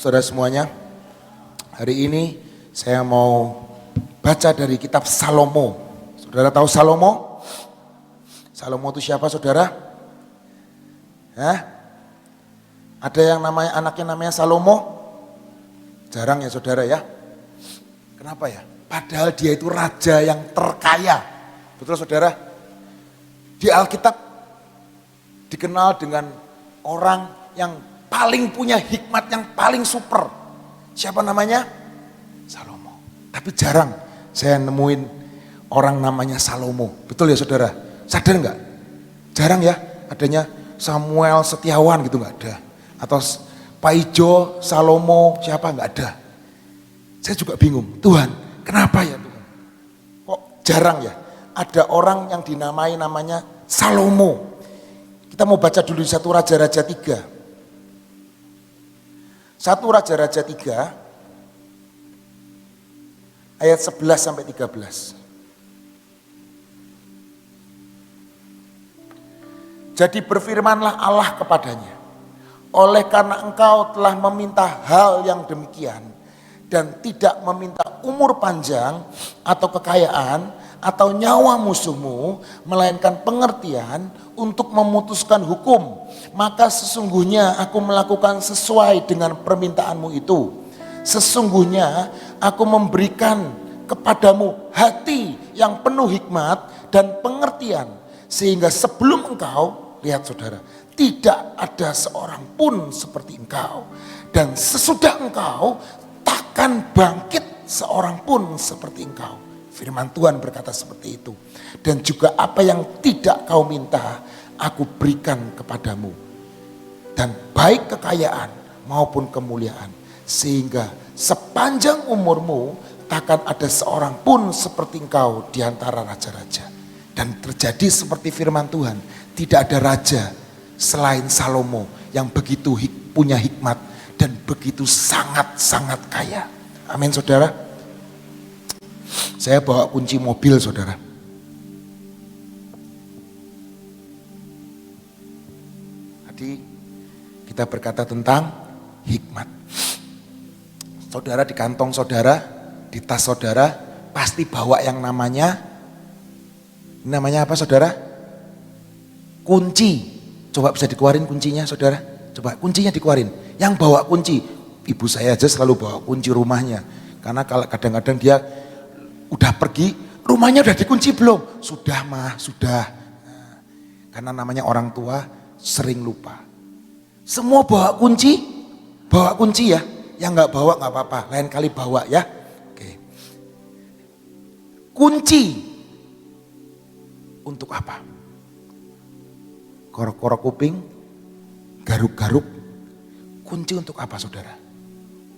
saudara semuanya. Hari ini saya mau baca dari kitab Salomo. Saudara tahu Salomo? Salomo itu siapa saudara? Ada yang anaknya namanya Salomo? Jarang ya saudara ya. Kenapa ya? Padahal dia itu raja yang terkaya. Betul saudara? Di Alkitab dikenal dengan orang yang paling punya hikmat yang paling super. Siapa namanya? Salomo. Tapi jarang saya nemuin orang namanya Salomo. Betul ya saudara? Sadar nggak? Jarang ya adanya Samuel Setiawan gitu, nggak ada. Atau Pak Ijo, Salomo, siapa, nggak ada. Saya juga bingung, Tuhan kenapa ya Tuhan? Kok jarang ya ada orang yang dinamai namanya Salomo. Kita mau baca dulu 1 Raja-Raja 3. 1 Raja-Raja 3 ayat 11 sampai 13. Jadi berfirmanlah Allah kepadanya, oleh karena engkau telah meminta hal yang demikian dan tidak meminta umur panjang atau kekayaan atau nyawa musuhmu, melainkan pengertian untuk memutuskan hukum, maka sesungguhnya aku melakukan sesuai dengan permintaanmu itu. Sesungguhnya aku memberikan kepadamu hati yang penuh hikmat dan pengertian, sehingga sebelum engkau, lihat saudara, tidak ada seorang pun seperti engkau, dan sesudah engkau takkan bangkit seorang pun seperti engkau. Firman Tuhan berkata seperti itu. Dan juga apa yang tidak kau minta, aku berikan kepadamu. Dan baik kekayaan maupun kemuliaan, sehingga sepanjang umurmu takkan ada seorang pun seperti engkau di antara raja-raja. Dan terjadi seperti firman Tuhan, tidak ada raja selain Salomo yang begitu punya hikmat dan begitu sangat-sangat kaya. Amin saudara. Saya bawa kunci mobil saudara. Tadi kita berkata tentang hikmat. Saudara di kantong saudara, di tas saudara pasti bawa yang namanya apa saudara? Kunci. Coba bisa dikeluarin kuncinya saudara. Coba kuncinya dikeluarin. Yang bawa kunci, ibu saya aja selalu bawa kunci rumahnya. Karena kalau kadang-kadang dia udah pergi, rumahnya udah dikunci belum? Sudah mah, sudah. Nah, karena namanya orang tua sering lupa. Semua bawa kunci ya. Yang nggak bawa nggak apa-apa, lain kali bawa ya. Oke. Kunci untuk apa? Korok-korok kuping, garuk-garuk. Kunci untuk apa saudara?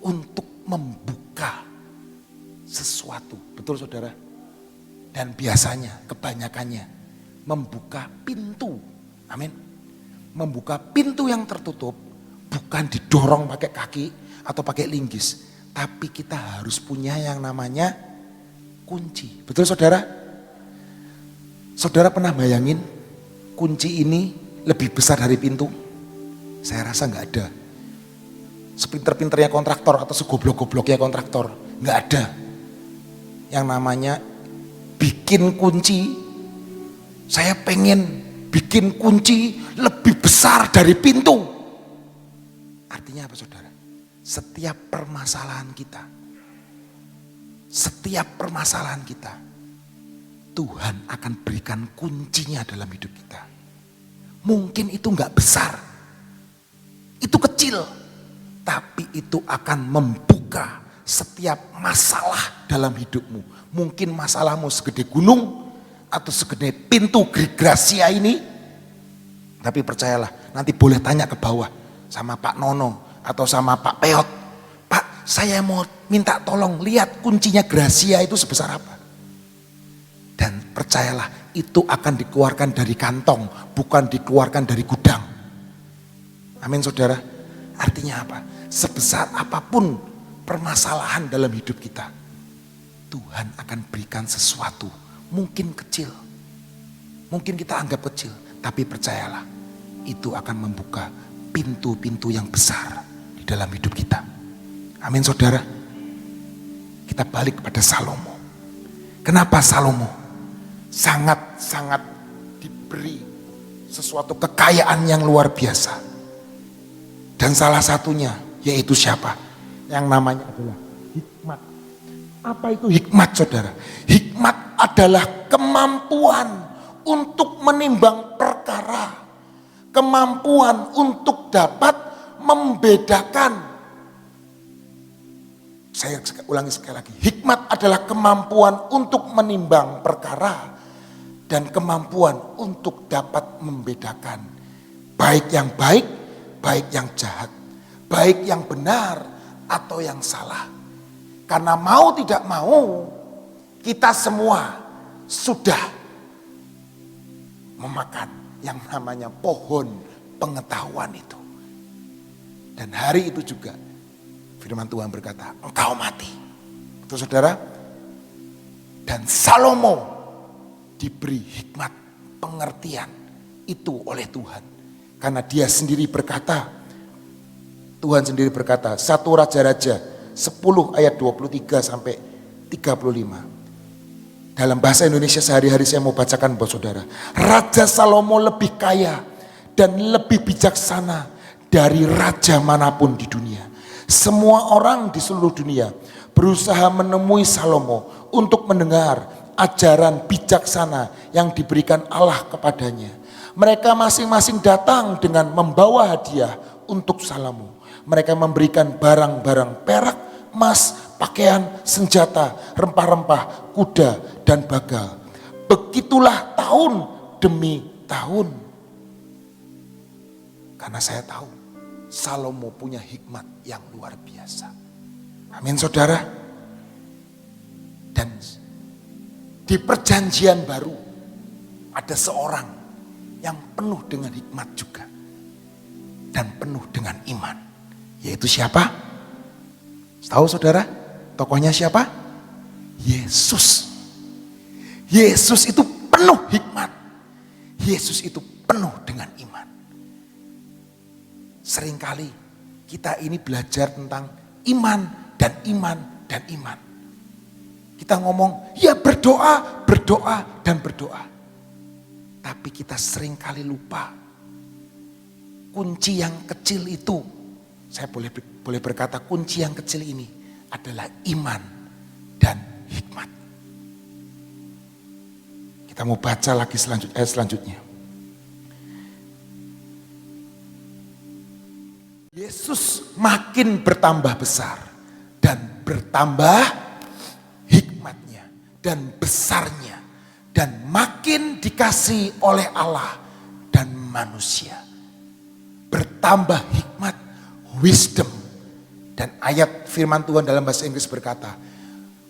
Untuk membuka sesuatu, betul saudara? Dan biasanya, kebanyakannya membuka pintu, amin. Membuka pintu yang tertutup bukan didorong pakai kaki atau pakai linggis, tapi kita harus punya yang namanya kunci, betul saudara? Saudara pernah bayangin kunci ini lebih besar dari pintu? Saya rasa nggak ada. Sepinter-pinternya kontraktor atau segoblok-gobloknya kontraktor, nggak ada yang namanya bikin kunci. Saya pengen bikin kunci lebih besar dari pintu. Artinya apa saudara? Setiap permasalahan kita, Tuhan akan berikan kuncinya dalam hidup kita. Mungkin itu nggak besar, itu kecil, tapi itu akan membuka setiap masalah dalam hidupmu. Mungkin masalahmu segede gunung atau segede pintu Gracia ini. Tapi percayalah, nanti boleh tanya ke bawah sama Pak Nono atau sama Pak Peot. Pak, saya mau minta tolong lihat kuncinya Gracia itu sebesar apa. Dan percayalah, itu akan dikeluarkan dari kantong, bukan dikeluarkan dari gudang. Amin saudara. Artinya apa? Sebesar apapun permasalahan dalam hidup kita, Tuhan akan berikan sesuatu. Mungkin kecil, mungkin kita anggap kecil, tapi percayalah, itu akan membuka pintu-pintu yang besar di dalam hidup kita. Amin saudara. Kita balik kepada Salomo. Kenapa Salomo sangat-sangat diberi sesuatu kekayaan yang luar biasa. Dan salah satunya yaitu siapa? Yang namanya adalah hikmat. Apa itu hikmat saudara? Hikmat adalah kemampuan untuk menimbang perkara. Kemampuan untuk dapat membedakan. Saya ulangi sekali lagi. Hikmat adalah kemampuan untuk menimbang perkara. Dan kemampuan untuk dapat membedakan. Baik yang baik, baik yang jahat. Baik yang benar atau yang salah. Karena mau tidak mau, kita semua sudah memakan yang namanya pohon pengetahuan itu. Dan hari itu juga firman Tuhan berkata, engkau mati. Betul saudara? Dan Salomo diberi hikmat pengertian itu oleh Tuhan. Karena dia sendiri berkata, Tuhan sendiri berkata, 1 Raja-Raja 10 ayat 23 sampai 35. Dalam bahasa Indonesia sehari-hari saya mau bacakan buat saudara. Raja Salomo lebih kaya dan lebih bijaksana dari raja manapun di dunia. Semua orang di seluruh dunia berusaha menemui Salomo untuk mendengar ajaran bijaksana yang diberikan Allah kepadanya. Mereka masing-masing datang dengan membawa hadiah untuk Salomo. Mereka memberikan barang-barang perak, emas, pakaian, senjata, rempah-rempah, kuda, dan bagal. Begitulah tahun demi tahun. Karena saya tahu Salomo punya hikmat yang luar biasa. Amin saudara. Dan di perjanjian baru ada seorang yang penuh dengan hikmat juga. Dan penuh dengan iman. Yaitu siapa? Tahu saudara? Tokohnya siapa? Yesus. Yesus itu penuh hikmat. Yesus itu penuh dengan iman. Seringkali kita ini belajar tentang iman dan iman dan iman. Kita ngomong, ya berdoa, berdoa dan berdoa. Tapi kita seringkali lupa. Kunci yang kecil itu, saya boleh berkata kunci yang kecil ini adalah iman dan hikmat. Kita mau baca lagi selanjutnya. Yesus makin bertambah besar dan bertambah hikmatnya dan besarnya dan makin dikasih oleh Allah dan manusia. Bertambah hikmat, wisdom, dan ayat firman Tuhan dalam bahasa Inggris berkata,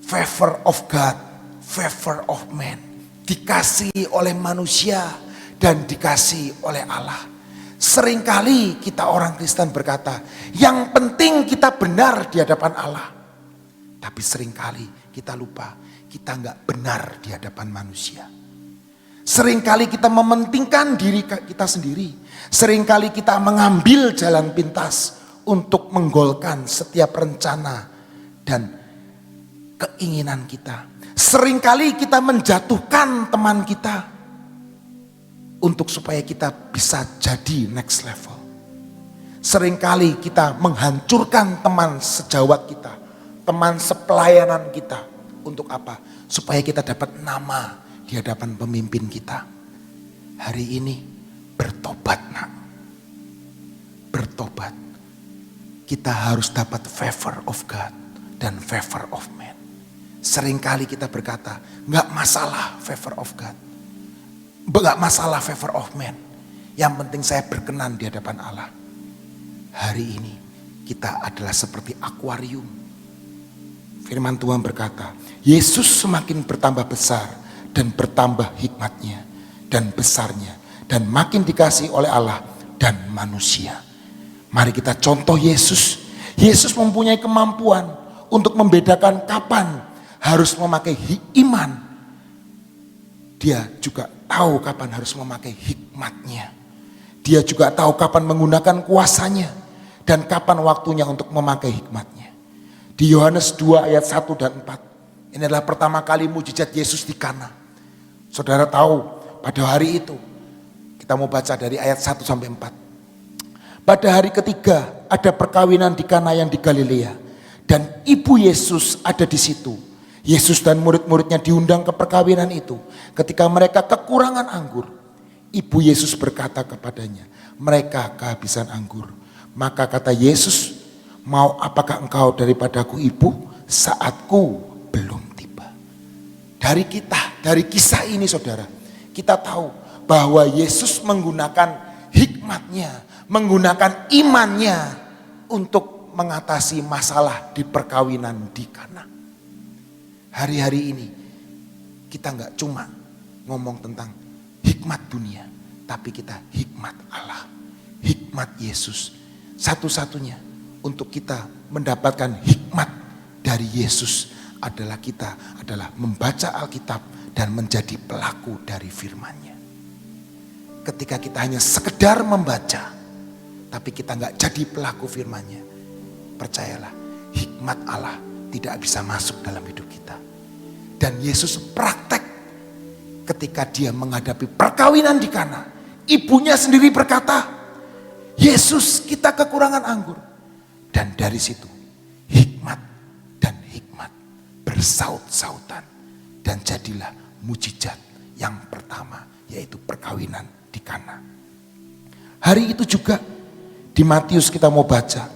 favor of God, favor of man. Dikasih oleh manusia dan dikasih oleh Allah. Seringkali kita orang Kristen berkata, yang penting kita benar di hadapan Allah. Tapi seringkali kita lupa, kita nggak benar di hadapan manusia. Seringkali kita mementingkan diri kita sendiri. Seringkali kita mengambil jalan pintas untuk menggolkan setiap rencana dan keinginan kita. Seringkali kita menjatuhkan teman kita untuk supaya kita bisa jadi next level. Seringkali kita menghancurkan teman sejawat kita, teman sepelayanan kita. Untuk apa? Supaya kita dapat nama di hadapan pemimpin kita. Hari ini bertobat nak. Bertobat. Kita harus dapat favor of God dan favor of man. Seringkali kita berkata, gak masalah favor of God. Gak masalah favor of man. Yang penting saya berkenan di hadapan Allah. Hari ini kita adalah seperti akuarium. Firman Tuhan berkata, Yesus semakin bertambah besar dan bertambah hikmatnya dan besarnya dan makin dikasih oleh Allah dan manusia. Mari kita contoh Yesus. Yesus mempunyai kemampuan untuk membedakan kapan harus memakai iman. Dia juga tahu kapan harus memakai hikmatnya. Dia juga tahu kapan menggunakan kuasanya. Dan kapan waktunya untuk memakai hikmatnya. Di Yohanes 2 ayat 1 dan 4. Ini adalah pertama kali mujizat Yesus di Kana. Saudara tahu pada hari itu, kita mau baca dari ayat 1 sampai 4. Pada hari ketiga ada perkawinan di Kana yang di Galilea. Dan ibu Yesus ada di situ. Yesus dan murid-muridnya diundang ke perkawinan itu. Ketika mereka kekurangan anggur, ibu Yesus berkata kepadanya, mereka kehabisan anggur. Maka kata Yesus, mau apakah engkau daripadaku ibu? Saatku belum tiba. Dari kisah ini saudara, kita tahu bahwa Yesus menggunakan hikmatnya, menggunakan imannya untuk mengatasi masalah di perkawinan di Kana. Hari-hari ini kita nggak cuma ngomong tentang hikmat dunia, tapi kita hikmat Allah, hikmat Yesus. Satu-satunya untuk kita mendapatkan hikmat dari Yesus adalah kita adalah membaca Alkitab dan menjadi pelaku dari firman-Nya. Ketika kita hanya sekedar membaca, tapi kita nggak jadi pelaku firman-Nya, percayalah, hikmat Allah tidak bisa masuk dalam hidup kita. Dan Yesus praktek ketika dia menghadapi perkawinan di Kana. Ibunya sendiri berkata, Yesus, kita kekurangan anggur. Dan dari situ hikmat dan hikmat bersaut-sautan. Dan jadilah mujizat yang pertama, yaitu perkawinan di Kana. Hari itu juga di Matius kita mau baca.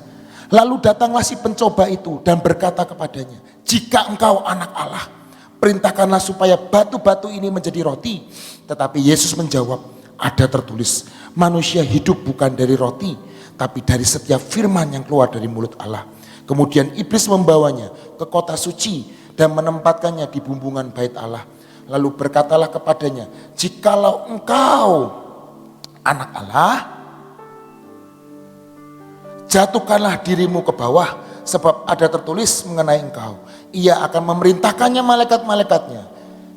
Lalu datanglah si pencoba itu dan berkata kepadanya, jika engkau anak Allah, perintahkanlah supaya batu-batu ini menjadi roti. Tetapi Yesus menjawab, ada tertulis, manusia hidup bukan dari roti, tapi dari setiap firman yang keluar dari mulut Allah. Kemudian iblis membawanya ke kota suci dan menempatkannya di bumbungan bait Allah. Lalu berkatalah kepadanya, jikalau engkau anak Allah, jatuhkanlah dirimu ke bawah, sebab ada tertulis mengenai engkau, ia akan memerintahkannya malaikat-malaikatnya,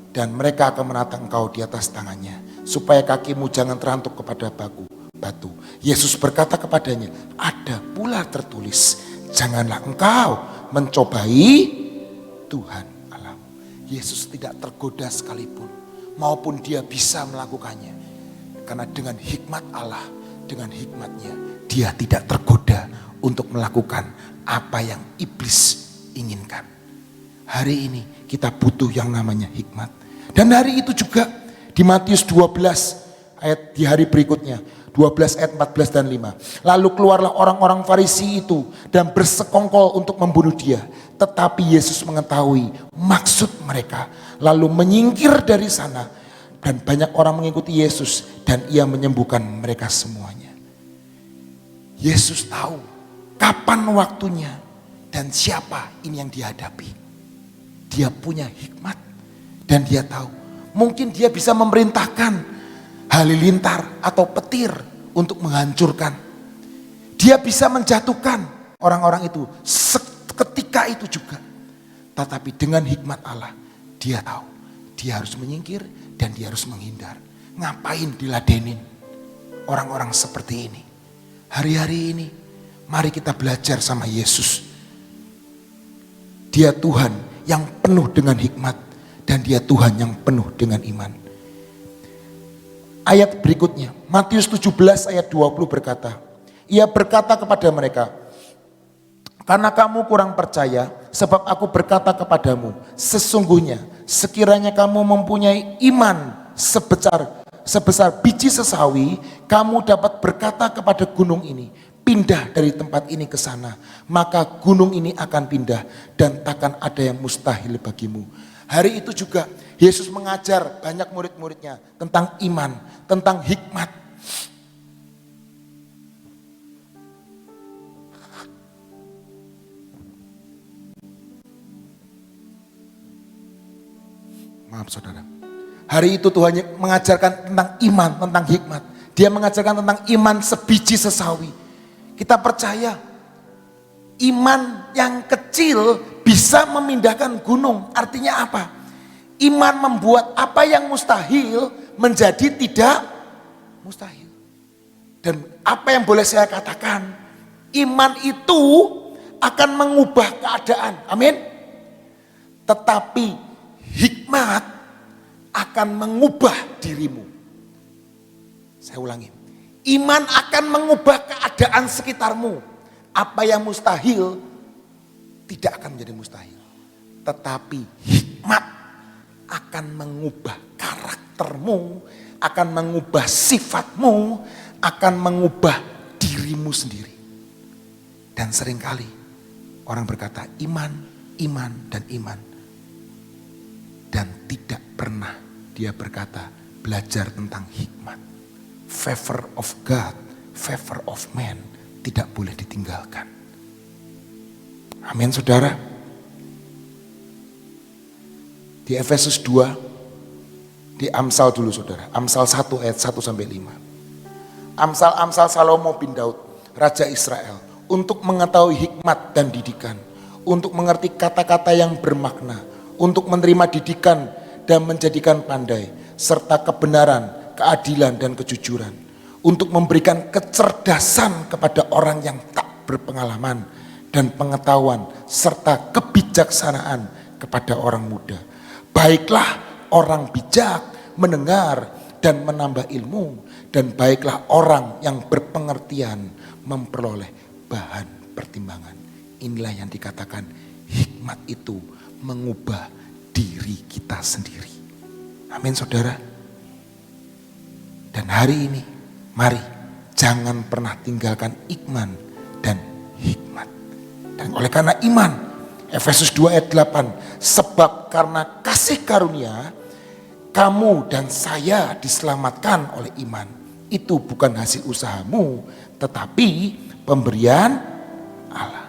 dan mereka akan menatang engkau di atas tangannya, supaya kakimu jangan terantuk kepada batu. Yesus berkata kepadanya, ada pula tertulis, janganlah engkau mencobai Tuhan Allahmu. Yesus tidak tergoda sekalipun, maupun dia bisa melakukannya, karena dengan hikmat Allah, dengan hikmatnya, dia tidak tergoda untuk melakukan apa yang iblis inginkan. Hari ini kita butuh yang namanya hikmat. Dan hari itu juga di Matius 12 ayat di hari berikutnya, 12 ayat 14 dan 5. Lalu keluarlah orang-orang Farisi itu dan bersekongkol untuk membunuh dia. Tetapi Yesus mengetahui maksud mereka, lalu menyingkir dari sana. Dan banyak orang mengikuti Yesus dan ia menyembuhkan mereka semuanya. Yesus tahu kapan waktunya dan siapa ini yang dihadapi. Dia punya hikmat dan dia tahu mungkin dia bisa memerintahkan halilintar atau petir untuk menghancurkan. Dia bisa menjatuhkan orang-orang itu seketika itu juga. Tetapi dengan hikmat Allah, dia tahu dia harus menyingkir dan dia harus menghindar. Ngapain diladenin orang-orang seperti ini? Hari-hari ini mari kita belajar sama Yesus. Dia Tuhan yang penuh dengan hikmat dan dia Tuhan yang penuh dengan iman. Ayat berikutnya, Matius 17 ayat 20 berkata, ia berkata kepada mereka, karena kamu kurang percaya, sebab aku berkata kepadamu, sesungguhnya sekiranya kamu mempunyai iman sebesar biji sesawi, kamu dapat berkata kepada gunung ini, pindah dari tempat ini ke sana, maka gunung ini akan pindah dan takkan ada yang mustahil bagimu. Hari itu juga Yesus mengajar banyak murid-muridnya tentang iman, tentang hikmat. Maaf saudara. Hari itu Tuhan mengajarkan tentang iman, tentang hikmat. Dia mengajarkan tentang iman sebiji sesawi. Kita percaya iman yang kecil bisa memindahkan gunung. Artinya apa? Iman membuat apa yang mustahil menjadi tidak mustahil. Dan apa yang boleh saya katakan? Iman itu akan mengubah keadaan. Amin. Tetapi hikmat akan mengubah dirimu. Saya ulangi. Iman akan mengubah keadaan sekitarmu. Apa yang mustahil tidak akan menjadi mustahil. Tetapi hikmat akan mengubah karaktermu, akan mengubah sifatmu, akan mengubah dirimu sendiri. Dan seringkali orang berkata iman, iman, dan iman. Dan tidak pernah dia berkata belajar tentang hikmat. Favor of God, favor of man tidak boleh ditinggalkan. Amin saudara. Di Efesus 2, di Amsal dulu saudara. Amsal 1 ayat 1 sampai 5. Amsal Salomo bin Daud, Raja Israel. Untuk mengetahui hikmat dan didikan. Untuk mengerti kata-kata yang bermakna. Untuk menerima didikan dan menjadikan pandai. Serta kebenaran, keadilan dan kejujuran. Untuk memberikan kecerdasan kepada orang yang tak berpengalaman. Dan pengetahuan serta kebijaksanaan kepada orang muda. Baiklah orang bijak mendengar dan menambah ilmu. Dan baiklah orang yang berpengertian memperoleh bahan pertimbangan. Inilah yang dikatakan hikmat itu mengubah diri kita sendiri. Amin saudara. Dan hari ini mari jangan pernah tinggalkan iman dan hikmat. Dan oleh karena iman, Efesus 2 ayat 8, sebab karena kasih karunia kamu dan saya diselamatkan oleh iman. Itu bukan hasil usahamu, tetapi pemberian Allah.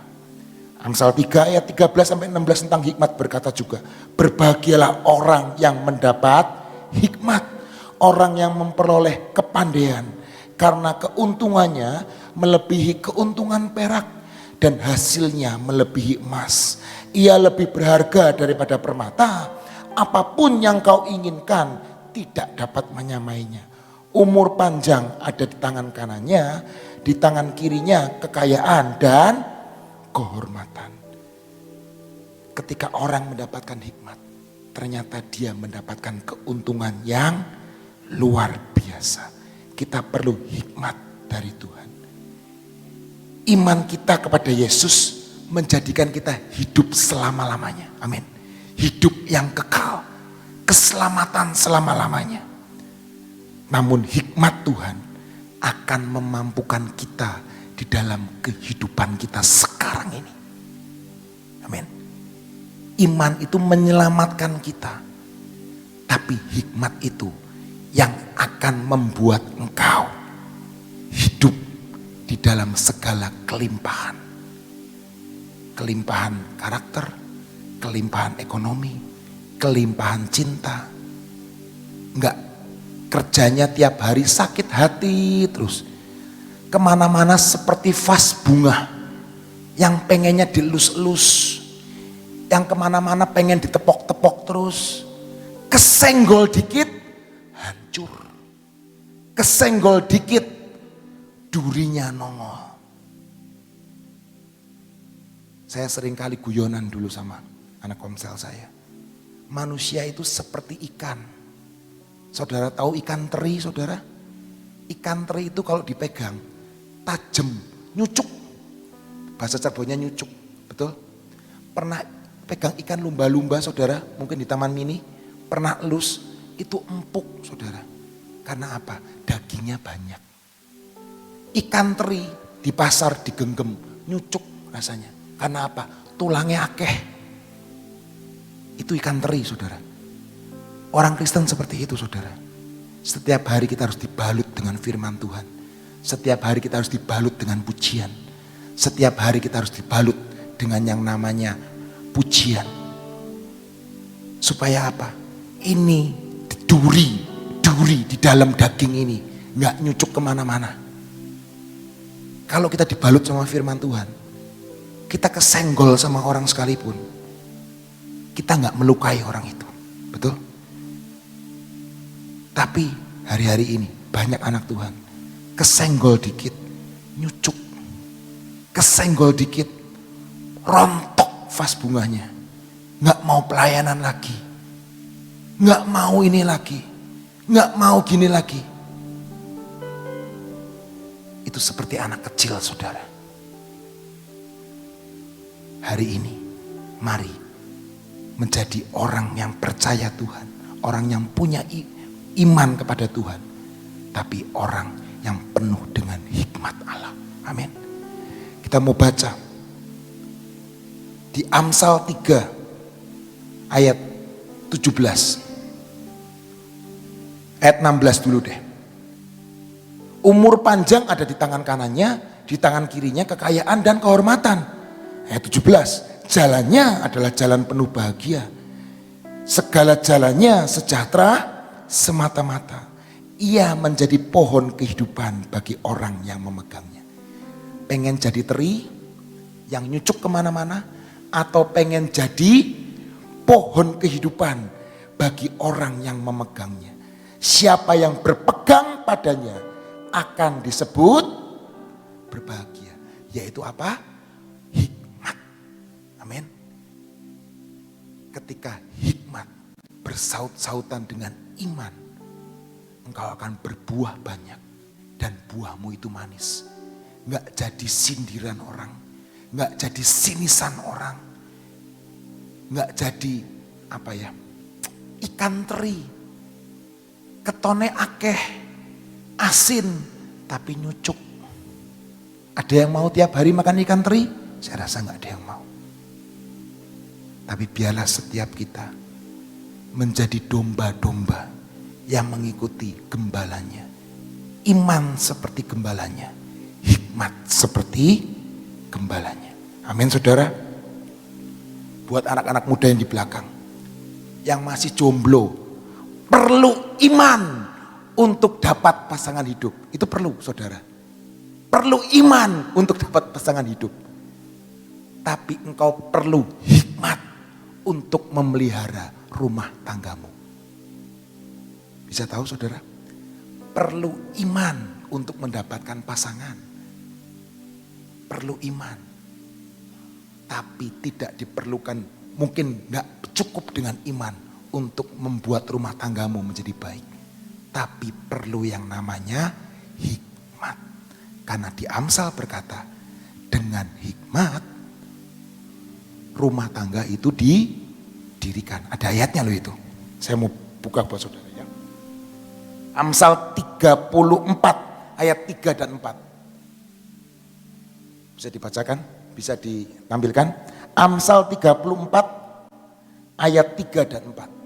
Amsal 3 ayat 13 sampai 16 tentang hikmat berkata juga, berbahagialah orang yang mendapat hikmat, orang yang memperoleh kepandaian, karena keuntungannya melebihi keuntungan perak dan hasilnya melebihi emas. Ia lebih berharga daripada permata, apapun yang kau inginkan tidak dapat menyamainya. Umur panjang ada di tangan kanannya, di tangan kirinya kekayaan dan kehormatan. Ketika orang mendapatkan hikmat, ternyata dia mendapatkan keuntungan yang luar biasa. Kita perlu hikmat dari Tuhan. Iman kita kepada Yesus menjadikan kita hidup selama-lamanya. Amin. Hidup yang kekal, keselamatan selama-lamanya. Namun hikmat Tuhan akan memampukan kita di dalam kehidupan kita sekarang ini. Amin. Iman itu menyelamatkan kita. Tapi hikmat itu yang akan membuat engkau hidup di dalam segala kelimpahan. Kelimpahan karakter, kelimpahan ekonomi, kelimpahan cinta. Enggak. Kerjanya tiap hari sakit hati terus. Kemana-mana seperti vas bunga. Yang pengennya dilus-elus. Yang kemana-mana pengen ditepok-tepok terus. Kesenggol dikit, hancur. Kesenggol dikit, durinya nongol. Saya sering kali guyonan dulu sama anak komsel saya. Manusia itu seperti ikan. Saudara tahu ikan teri saudara? Ikan teri itu kalau dipegang tajam, nyucuk. Bahasa Cirebonnya nyucuk, betul? Pernah pegang ikan lumba-lumba saudara, mungkin di Taman Mini, pernah elus, itu empuk saudara. Karena apa? Dagingnya banyak. Ikan teri di pasar digenggam, nyucuk rasanya. Karena apa? Tulangnya akeh. Itu ikan teri saudara. Orang Kristen seperti itu saudara. Setiap hari kita harus dibalut dengan firman Tuhan. Setiap hari kita harus dibalut dengan pujian. Setiap hari kita harus dibalut dengan yang namanya pujian. Supaya apa? Ini duri di dalam daging ini gak nyucuk kemana-mana. Kalau kita dibalut sama firman Tuhan, kita kesenggol sama orang sekalipun, kita gak melukai orang itu. Betul? Tapi hari-hari ini banyak anak Tuhan kesenggol dikit, nyucuk. Kesenggol dikit, rontok vas bunganya, nggak mau pelayanan lagi, nggak mau ini lagi, nggak mau gini lagi. Itu seperti anak kecil, saudara. Hari ini mari menjadi orang yang percaya Tuhan, orang yang punya iman kepada Tuhan, tapi orang yang penuh dengan hikmat Allah. Amin. Kita mau baca di Amsal 3 ayat 17. Ayat 16 dulu deh. Umur panjang ada di tangan kanannya, di tangan kirinya kekayaan dan kehormatan. Ayat 17, jalannya adalah jalan penuh bahagia. Segala jalannya sejahtera semata-mata. Ia menjadi pohon kehidupan bagi orang yang memegangnya. Pengen jadi teri yang nyucuk kemana-mana, atau pengen jadi pohon kehidupan bagi orang yang memegangnya. Siapa yang berpegang padanya akan disebut berbahagia. Yaitu apa? Hikmat. Amin. Ketika hikmat bersaut-sautan dengan iman, engkau akan berbuah banyak dan buahmu itu manis. Nggak jadi sindiran orang, nggak jadi sinisan orang, nggak jadi ikan teri, ketone akeh, asin tapi nyucuk. Ada yang mau tiap hari makan ikan teri? Saya rasa nggak ada yang mau. Tapi biarlah setiap kita menjadi domba-domba yang mengikuti gembalanya. Iman seperti gembalanya, hikmat seperti gembalanya. Amin, saudara. Buat anak-anak muda yang di belakang, yang masih jomblo, perlu iman untuk dapat pasangan hidup. Itu perlu, saudara. Perlu iman untuk dapat pasangan hidup. Tapi engkau perlu hikmat untuk memelihara rumah tanggamu. Bisa tahu, saudara? Perlu iman untuk mendapatkan pasangan. Perlu iman. Tapi tidak diperlukan, mungkin gak cukup dengan iman untuk membuat rumah tanggamu menjadi baik. Tapi perlu yang namanya hikmat. Karena di Amsal berkata, dengan hikmat rumah tangga itu didirikan. Ada ayatnya loh itu. Saya mau buka buat saudara ya. Amsal 34 ayat 3 dan 4. Bisa dibacakan? Bisa ditampilkan? Amsal 34 ayat 3 dan 4.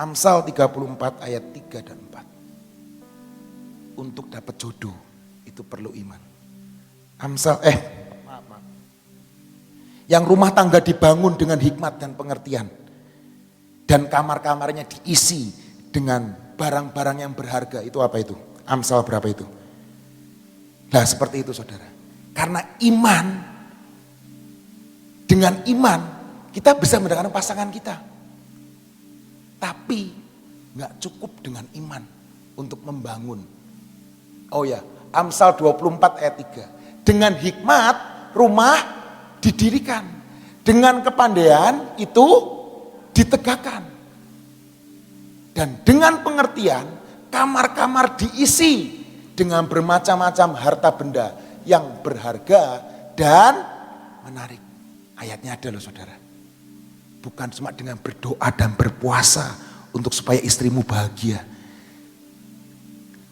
Amsal 34 ayat 3 dan 4. Untuk dapat jodoh itu perlu iman. Maaf. Yang rumah tangga dibangun dengan hikmat dan pengertian. Dan kamar-kamarnya diisi dengan barang-barang yang berharga. Itu apa itu? Amsal berapa itu? Nah seperti itu, saudara. Karena iman, dengan iman kita bisa mendapatkan pasangan kita. Tapi gak cukup dengan iman untuk membangun. Oh ya, Amsal 24 ayat 3. Dengan hikmat rumah didirikan. Dengan kepandaian itu ditegakkan. Dan dengan pengertian kamar-kamar diisi dengan bermacam-macam harta benda yang berharga dan menarik. Ayatnya ada loh, saudara. Bukan cuma dengan berdoa dan berpuasa untuk supaya istrimu bahagia.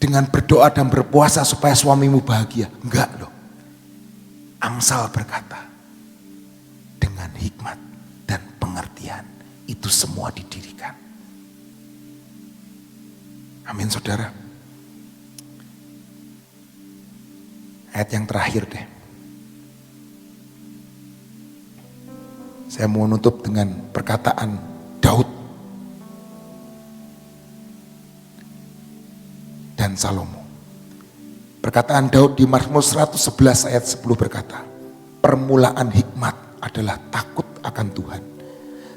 Dengan berdoa dan berpuasa supaya suamimu bahagia. Enggak loh. Amsal berkata, dengan hikmat dan pengertian itu semua didirikan. Amin, saudara. Ayat yang terakhir deh. Saya mau nutup dengan perkataan Daud dan Salomo. Perkataan Daud di Mazmur 111 ayat 10 berkata, permulaan hikmat adalah takut akan Tuhan.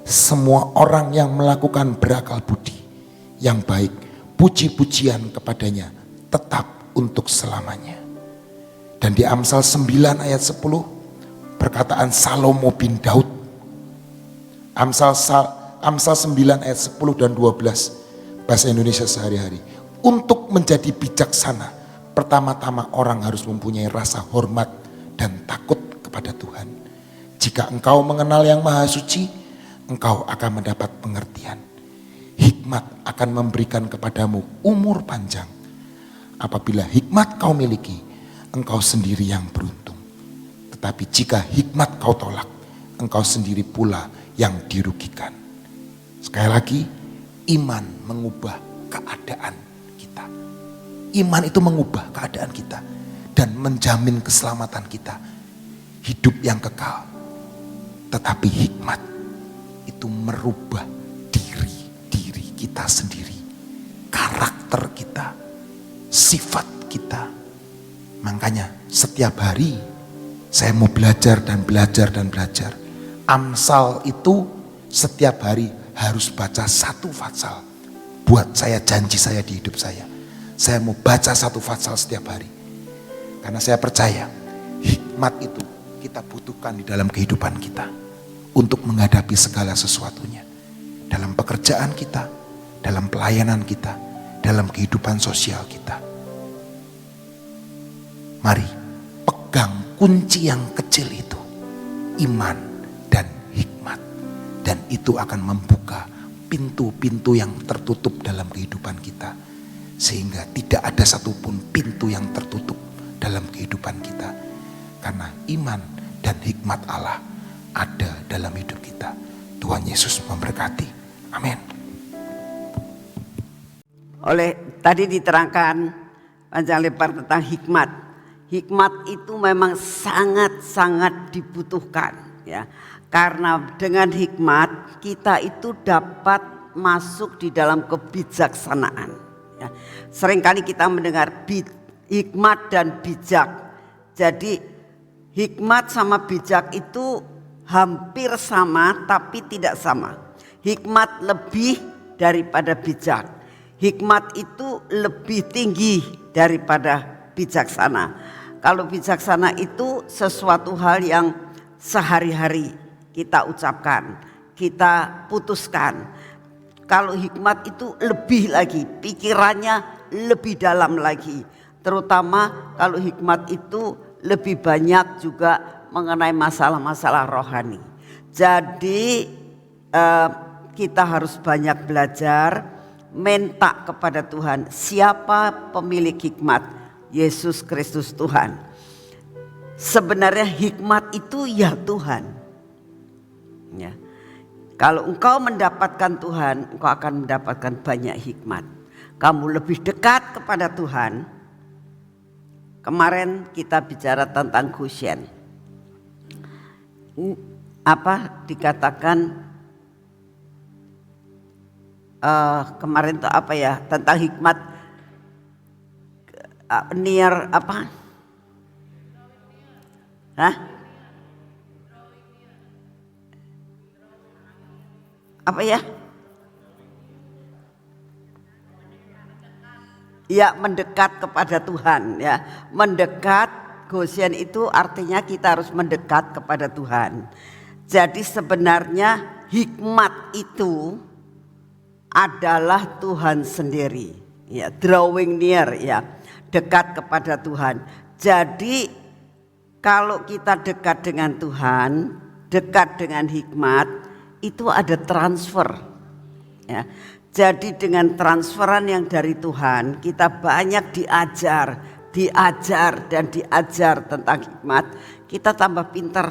Semua orang yang melakukan berakal budi yang baik, puji-pujian kepadanya tetap untuk selamanya. Dan di Amsal 9 ayat 10 perkataan Salomo bin Daud. Amsal 9 ayat 10 dan 12 bahasa Indonesia sehari-hari. Untuk menjadi bijaksana, pertama-tama orang harus mempunyai rasa hormat dan takut kepada Tuhan. Jika engkau mengenal yang maha suci, engkau akan mendapat pengertian. Hikmat akan memberikan kepadamu umur panjang. Apabila hikmat kau miliki, engkau sendiri yang beruntung. Tetapi jika hikmat kau tolak, engkau sendiri pula yang dirugikan. Sekali lagi, iman mengubah keadaan kita. Iman itu mengubah keadaan kita dan menjamin keselamatan kita. Hidup yang kekal. Tetapi hikmat itu merubah diri kita sendiri. Karakter kita, sifat kita. Makanya setiap hari saya mau belajar dan belajar dan belajar. Amsal itu setiap hari harus baca satu fatsal. Buat saya janji saya di hidup saya. Saya mau baca satu fatsal setiap hari. Karena saya percaya hikmat itu kita butuhkan di dalam kehidupan kita. Untuk menghadapi segala sesuatunya. Dalam pekerjaan kita, dalam pelayanan kita, dalam kehidupan sosial kita. Mari pegang kunci yang kecil itu. Iman dan hikmat. Dan itu akan membuka pintu-pintu yang tertutup dalam kehidupan kita. Sehingga tidak ada satupun pintu yang tertutup dalam kehidupan kita. Karena iman dan hikmat Allah ada dalam hidup kita. Tuhan Yesus memberkati. Amin. Oleh tadi diterangkan panjang lebar tentang hikmat. Hikmat itu memang sangat-sangat dibutuhkan, ya. Karena dengan hikmat kita itu dapat masuk di dalam kebijaksanaan. Ya. Seringkali kita mendengar hikmat dan bijak. Jadi hikmat sama bijak itu hampir sama tapi tidak sama. Hikmat lebih daripada bijak. Hikmat itu lebih tinggi daripada bijaksana. Kalau bijaksana itu sesuatu hal yang sehari-hari kita ucapkan, kita putuskan. Kalau hikmat itu lebih lagi, pikirannya lebih dalam lagi. Terutama kalau hikmat itu lebih banyak juga mengenai masalah-masalah rohani. Jadi kita harus banyak belajar, minta kepada Tuhan. Siapa pemilik hikmat? Yesus Kristus Tuhan. Sebenarnya hikmat itu ya Tuhan. Ya. Kalau engkau mendapatkan Tuhan, engkau akan mendapatkan banyak hikmat. Kamu lebih dekat kepada Tuhan. Kemarin kita bicara tentang Goshen. Apa dikatakan kemarin itu apa ya, tentang hikmat near apa? Hah? Apa ya? Ya, mendekat kepada Tuhan, ya. Mendekat, Goshen itu artinya kita harus mendekat kepada Tuhan. Jadi sebenarnya hikmat itu adalah Tuhan sendiri, ya, drawing near, ya, dekat kepada Tuhan. Jadi kalau kita dekat dengan Tuhan, dekat dengan hikmat, itu ada transfer, ya. Jadi dengan transferan yang dari Tuhan, kita banyak diajar dan diajar tentang hikmat. Kita tambah pintar,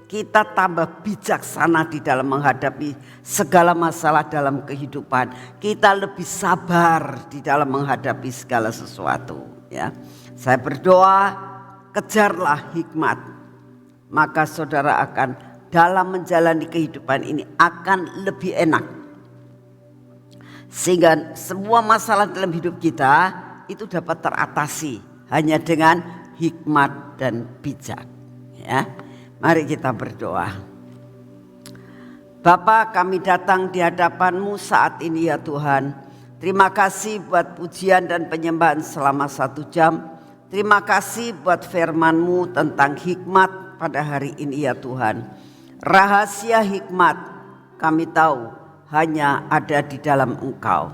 kita tambah bijaksana di dalam menghadapi segala masalah dalam kehidupan. Kita lebih sabar di dalam menghadapi segala sesuatu, ya. Saya berdoa, kejarlah hikmat, maka saudara akan dalam menjalani kehidupan ini akan lebih enak. Sehingga semua masalah dalam hidup kita itu dapat teratasi hanya dengan hikmat dan bijak, ya. Mari kita berdoa. Bapa, kami datang di hadapan-Mu saat ini ya Tuhan. Terima kasih buat pujian dan penyembahan selama 1 jam. Terima kasih buat firman-Mu tentang hikmat pada hari ini ya Tuhan. Rahasia hikmat kami tahu hanya ada di dalam Engkau.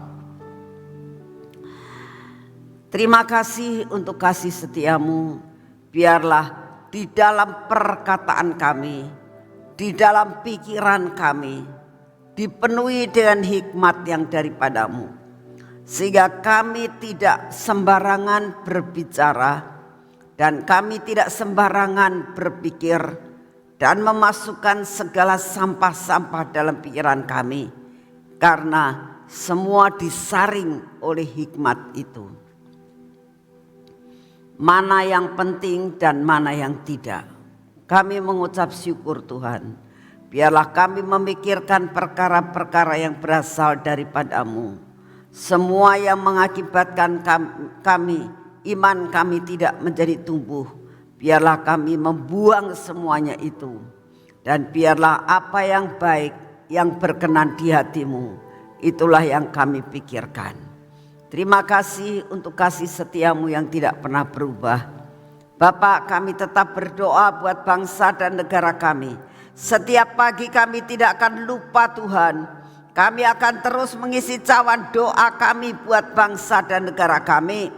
Terima kasih untuk kasih setia-Mu. Biarlah di dalam perkataan kami, di dalam pikiran kami, dipenuhi dengan hikmat yang daripada-Mu. Sehingga kami tidak sembarangan berbicara dan kami tidak sembarangan berpikir dan memasukkan segala sampah-sampah dalam pikiran kami, karena semua disaring oleh hikmat itu. Mana yang penting dan mana yang tidak, kami mengucap syukur Tuhan. Biarlah kami memikirkan perkara-perkara yang berasal daripada-Mu. Semua yang mengakibatkan kami, iman kami tidak menjadi tumbuh, biarlah kami membuang semuanya itu. Dan biarlah apa yang baik, yang berkenan di hati-Mu, itulah yang kami pikirkan. Terima kasih untuk kasih setia-Mu yang tidak pernah berubah. Bapak, kami tetap berdoa buat bangsa dan negara kami. Setiap pagi kami tidak akan lupa Tuhan. Kami akan terus mengisi cawan doa kami buat bangsa dan negara kami.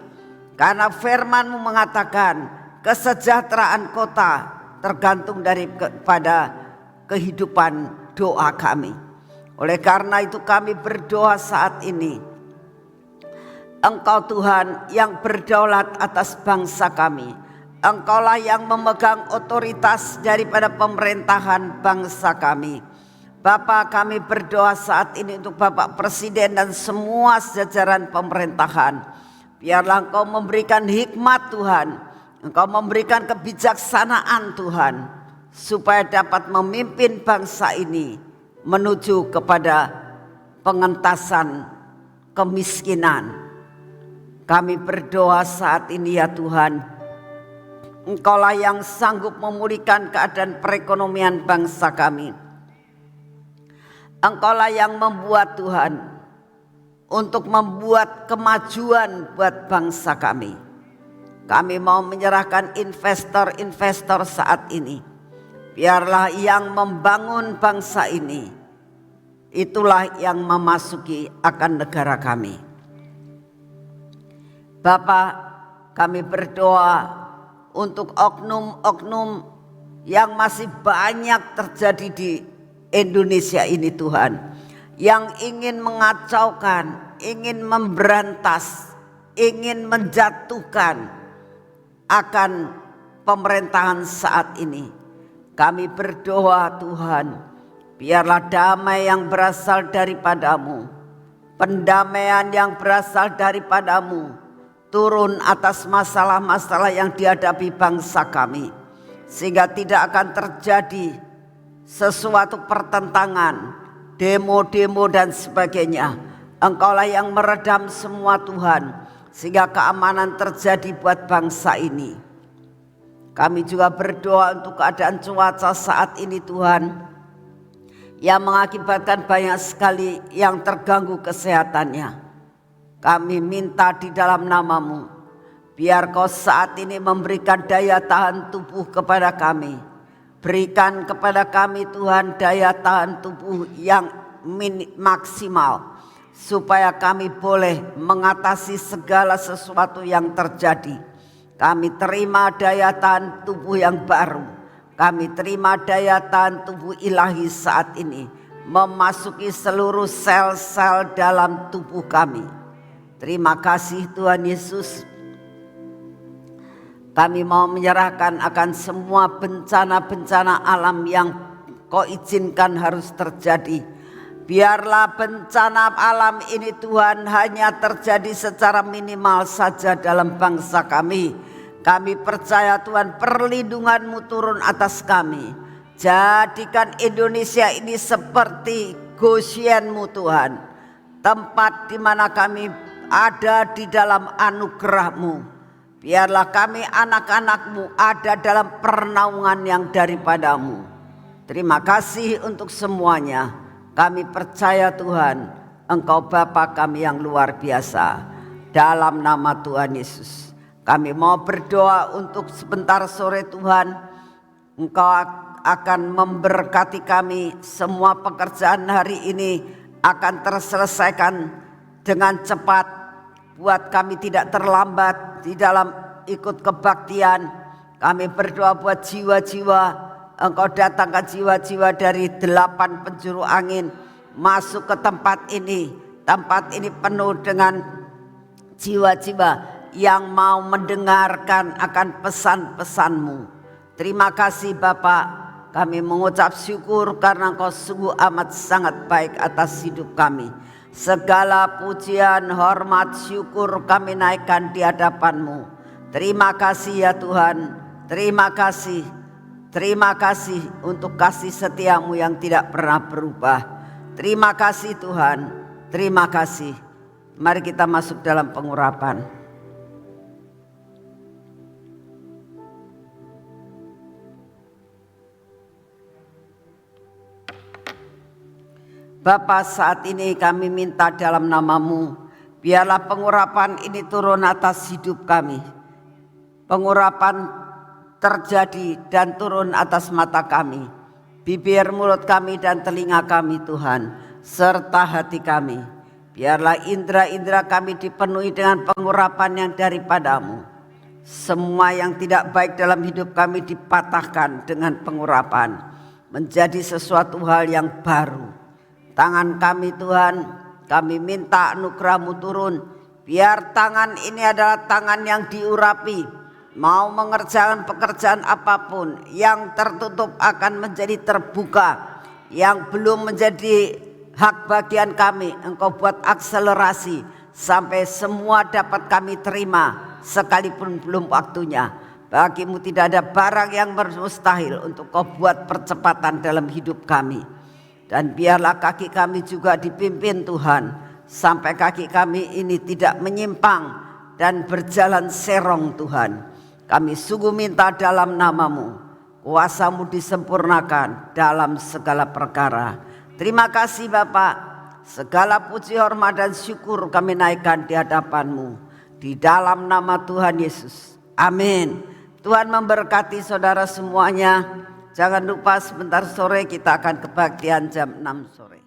Karena firman-Mu mengatakan kesejahteraan kota tergantung daripada kehidupan doa kami. Oleh karena itu kami berdoa saat ini. Engkau Tuhan yang berdaulat atas bangsa kami. Engkaulah yang memegang otoritas daripada pemerintahan bangsa kami. Bapak, kami berdoa saat ini untuk Bapak Presiden dan semua jajaran pemerintahan. Biarlah Engkau memberikan hikmat Tuhan, Engkau memberikan kebijaksanaan Tuhan, supaya dapat memimpin bangsa ini menuju kepada pengentasan kemiskinan. Kami berdoa saat ini ya Tuhan, Engkaulah yang sanggup memulihkan keadaan perekonomian bangsa kami. Engkaulah yang membuat Tuhan untuk membuat kemajuan buat bangsa kami. Kami mau menyerahkan investor-investor saat ini. Biarlah yang membangun bangsa ini, itulah yang memasuki akan negara kami. Bapak, kami berdoa untuk oknum-oknum yang masih banyak terjadi di Indonesia ini Tuhan, yang ingin mengacaukan, ingin memberantas, ingin menjatuhkan akan pemerintahan saat ini. Kami berdoa Tuhan, biarlah damai yang berasal daripada-Mu, pendamaian yang berasal daripada-Mu turun atas masalah-masalah yang dihadapi bangsa kami, sehingga tidak akan terjadi sesuatu pertentangan, demo-demo dan sebagainya. Engkaulah yang meredam semua Tuhan, sehingga keamanan terjadi buat bangsa ini. Kami juga berdoa untuk keadaan cuaca saat ini Tuhan, yang mengakibatkan banyak sekali yang terganggu kesehatannya. Kami minta di dalam nama-Mu, biar Kau saat ini memberikan daya tahan tubuh kepada kami. Berikan kepada kami Tuhan daya tahan tubuh yang maksimal, supaya kami boleh mengatasi segala sesuatu yang terjadi. Kami terima daya tahan tubuh yang baru. Kami terima daya tahan tubuh ilahi saat ini, memasuki seluruh sel-sel dalam tubuh kami. Terima kasih Tuhan Yesus. Kami mau menyerahkan akan semua bencana-bencana alam yang Kau izinkan harus terjadi. Biarlah bencana alam ini Tuhan hanya terjadi secara minimal saja dalam bangsa kami. Kami percaya Tuhan perlindungan-Mu turun atas kami. Jadikan Indonesia ini seperti Goshen-Mu Tuhan, tempat di mana kami ada di dalam anugerah-Mu. Biarlah kami anak-anak-Mu ada dalam pernaungan yang daripada-Mu. Terima kasih untuk semuanya. Kami percaya Tuhan, Engkau Bapa kami yang luar biasa. Dalam nama Tuhan Yesus Kami mau berdoa untuk sebentar sore Tuhan, Engkau akan memberkati kami, semua pekerjaan hari ini akan terselesaikan dengan cepat, buat kami tidak terlambat di dalam ikut kebaktian. Kami berdoa buat jiwa-jiwa, Engkau datangkan jiwa-jiwa dari 8 penjuru angin masuk ke tempat ini. Tempat ini penuh dengan jiwa-jiwa yang mau mendengarkan akan pesan-pesan-Mu. Terima kasih Bapak, kami mengucap syukur karena Engkau sungguh amat sangat baik atas hidup kami. Segala pujian, hormat, syukur kami naikkan di hadapan-Mu. Terima kasih ya Tuhan, terima kasih. Terima kasih untuk kasih setia-Mu yang tidak pernah berubah. Terima kasih Tuhan, terima kasih. Mari kita masuk dalam pengurapan. Bapa, saat ini kami minta dalam nama-Mu, biarlah pengurapan ini turun atas hidup kami. Pengurapan terjadi dan turun atas mata kami, bibir, mulut kami dan telinga kami Tuhan, serta hati kami. Biarlah indera-indera kami dipenuhi dengan pengurapan yang daripada-Mu. Semua yang tidak baik dalam hidup kami dipatahkan dengan pengurapan, menjadi sesuatu hal yang baru. Tangan kami Tuhan, kami minta anugerah-Mu turun. Biar tangan ini adalah tangan yang diurapi, mau mengerjakan pekerjaan apapun yang tertutup akan menjadi terbuka. Yang belum menjadi hak bagian kami, Engkau buat akselerasi sampai semua dapat kami terima, sekalipun belum waktunya. Bagi-Mu tidak ada barang yang mustahil untuk Kau buat percepatan dalam hidup kami. Dan biarlah kaki kami juga dipimpin Tuhan, sampai kaki kami ini tidak menyimpang dan berjalan serong Tuhan. Kami sungguh minta dalam nama-Mu, kuasa-Mu disempurnakan dalam segala perkara. Terima kasih Bapak, segala puji, hormat dan syukur kami naikkan di hadapan-Mu, di dalam nama Tuhan Yesus. Amin. Tuhan memberkati saudara semuanya. Jangan lupa sebentar sore kita akan kebaktian jam 6 sore.